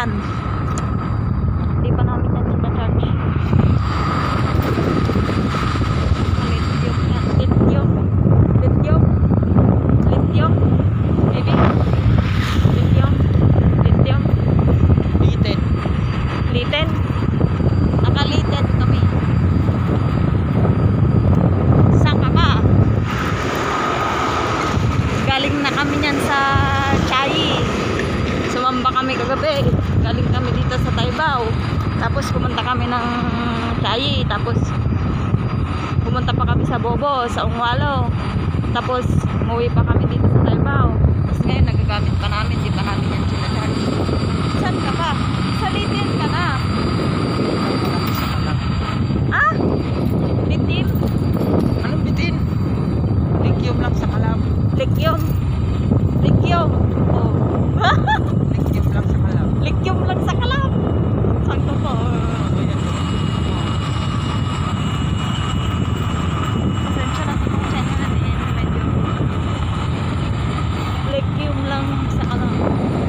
Saan? Hindi pa namin yan charge. Lithium yan. Lithium. Lithium. Lithium. Maybe. Lithium. Lithium. Lited. Liten. Nakalited kami. Saan ka ba? Galing na kami niyan sa Chai. Sumamba kami kagabi. Galing kami dito sa Taibao. Tapos pumunta kami ng Chai. Tapos pumunta pa kami sa Bobo, sa Ungwalo. Tapos umuwi pa kami dito sa Taibao. Tapos ngayon nagagamit pa namin. Di pa namin yan sinacharge. Saan ka ba? Sa Liten ka na. Ah? Litim? Anong bitin? Lithium lang sa kalam. Likyom. Likyom. Oh. Lithium lang sa kalam. Likyom lang sa kalam. Saan ka ba? Pasensya na sa mga channel natin. Medyo likyom lang sa kalam.